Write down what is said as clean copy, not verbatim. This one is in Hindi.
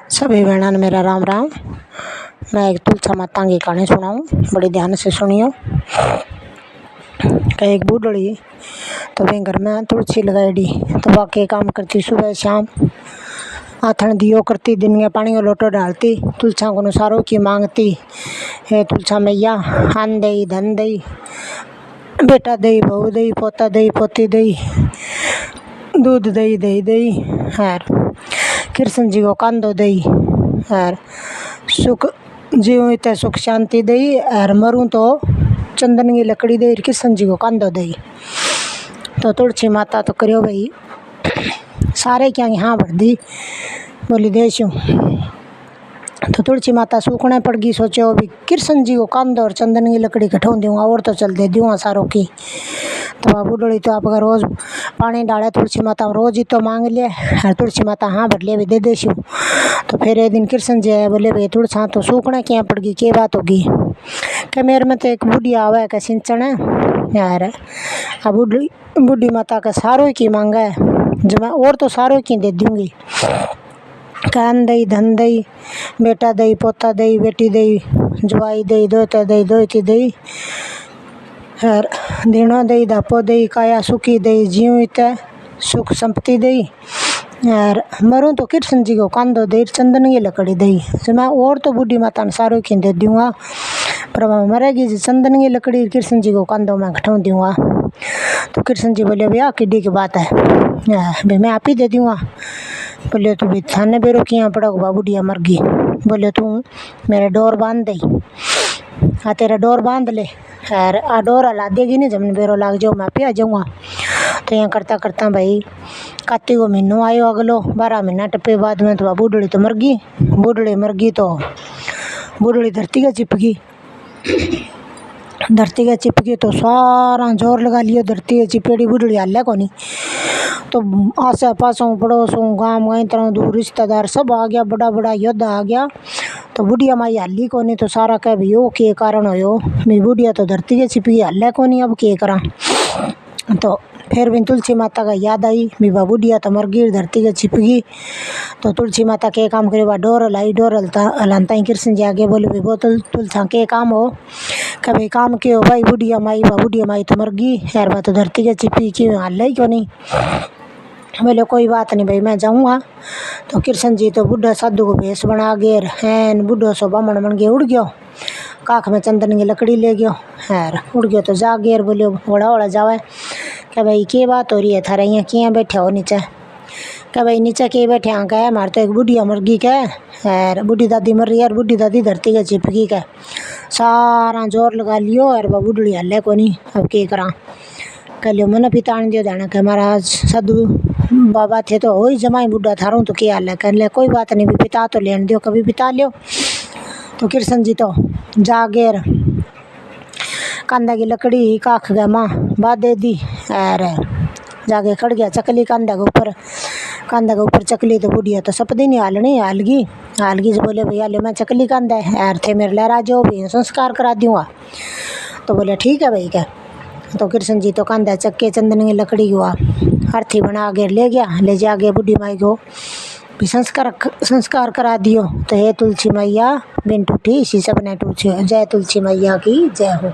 सभी बहनों ने मेरा राम राम। मैं एक तुलसा माता की कहानी सुनाऊँ, बड़ी ध्यान से सुनियो। एक बूढ़ड़ी तो वे घर में तुलसी लगाईडी, तो वह के काम करती, सुबह शाम आथन दियो करती, दिन में पानी का लोटो डालती, तुलसा को सारों की मांगती। हे तुलसा मैया, अन्न दई, धन दई, बेटा दई, बहू दई, पोता दई, पोती दई, दूध दई, दही दई, और कृष्ण जी को कांदो दई, और सुख जीव इत सुख शांति दई, और मरूँ तो चंदन की लकड़ी दई, कृष्ण जी को कांदो दई। तो तुलसी माता तो करियो भाई, सारे क्या हाँ भर दी, बोली देशू। तो तुलसी माता सूखने पड़ गई, सोचो अभी कृष्ण जी को कांदो और चंदन की लकड़ी कठो दूंगा, और तो चल दे दूंगा सारों की। तो बूढ़ी तो आपका रोज पानी डाले तुलसी माता, रोज ही तो मांग लिया, और तुलसी माता हाँ भर लिया भी दे देशू। तो फिर एक दिन कृष्ण जी आए, बोले भाई तुलसा तो सूखने क्या पड़ गई, क्या बात होगी? क्या मेरे में तो एक बुढ़िया आवा का सिंचन है यार, अब बूढ़ी माता का सारों की मांगा है, जो मैं और तो सारों की दे दूंगी। कान दई, धन दई, बेटा दई, पोता दई, बेटी दई, जवाई दई, दोता दई, दोती दई, और दीणो दई, दापो दई, काया सुखी दई, जीव इत सुख संपत्ति दई, और मरूँ तो कृष्ण जी को कांदो दई, चंदन की लकड़ी दई। जो मैं और तो बूढ़ी माता ने सारों की दे दूंगा, पर मरेगी जी चंदन की लकड़ी कृष्ण जी को कांदो मैं घटो दूंगा। तो कृष्ण जी बोले भैया किड्डी की बात है, भाई मैं आप ही दे दूंगा। बोले तू भी थाने बेरो किया पड़ा को बुढ़िया मर गई। बोले तू मेरे डोर बांध दई, हाँ तेरा डोर बांध ले, और आ डोर ला देगी नहीं, जमने बेरो लाग जाओ मैं पे आ जाऊँगा। तो यहाँ करता करता भाई कार्तिक को महीनों आयो अगलो, 12 महीना टप्पे बाद में तो बूढ़ड़ी तो मर गई। बूढ़ड़ी मर गई तो बूढ़ड़ी धरती का चिप गई, धरती का चिप गई तो सारा जोर लगा लियो, धरती का चिपेड़ी बूढ़ड़ी हाल को नहीं। तो आसे पासों पड़ोसों गाँव गई तरह दूर रिश्तेदार सब आ गया, बड़ा बड़ा योद्धा आ गया। तो बुढ़िया माई हाली को नहीं, तो सारा कह भी यो के कारण हो, मेरी बुढ़िया तो धरती के छिपी हाल को नहीं, अब के करा। तो फिर भी तुलसी माता का याद आई, भी बुढ़िया तो मर गई, धरती के छिप गई। तो तुलसी माता के काम करे, बा डोर हलाई, डोर हलानता ही कृष्ण जी आगे बोले भाई वो तुलसा के काम हो, क्या भाई काम के हो भाई बुढ़िया माई तो मर गई, यार बा तो धरती के छिपी क्यों हाल ही क्यों नहीं। बोले कोई बात नहीं भाई मैं जाऊँगा। तो कृष्ण जी तो बुढ़ा साधु को भेष बना गए, हैं बुढ़ो सो बामण बन गए, उड़ गयो काख में चंदन की लकड़ी ले गयो, है उड़ गयो। तो जा गेर बोलियो घोड़ा वोड़ा जावे, क्या भाई के बात हो रही है थारा, यहाँ किया बैठे हो नीचे? क्या भाई नीचे के बैठे हाँ कह मार तो एक बुढ़िया मर गई कह, है बुढ़ी दादी मर रही है, बुढ़ी दादी धरती के चिप गई कह। सारा जोर लगा लियो, और वह बुढ़ड़ी हल्ले को नहीं, अब के करा। कह लियो मैंने पितान दियो जाना कह महाराज साधु बाबा थे तो हो ही जमाई बुढ़ा थारूँ तो क्या हाल है। कह ले कोई बात नहीं, भी पिता तो लेने दियो, कभी पिता लियो। तो कृष्ण जी तो जागेर कांदा की लकड़ी काख गया माँ बात दे दी, और जाके खड़ गया चकली कांदा के ऊपर चकली। तो बुढ़िया तो सपदी नहीं हालनी, हालगी से बोले भैया ले मैं चकली कांदा है, यार थे मेरे लहरा जो भी संस्कार करा दूँगा। तो बोले ठीक है भाई। क्या तो कृष्ण जी तो कांदा चक्के चंदन की लकड़ी हुआ अर्थी बना के ले गया, ले जाके बुढ़ी माई को भी संस्कार करा दियो। तो हे तुलसी मैया बिन टूटी इसी सब ने टूटी, जय तुलसी मैया की जय हो।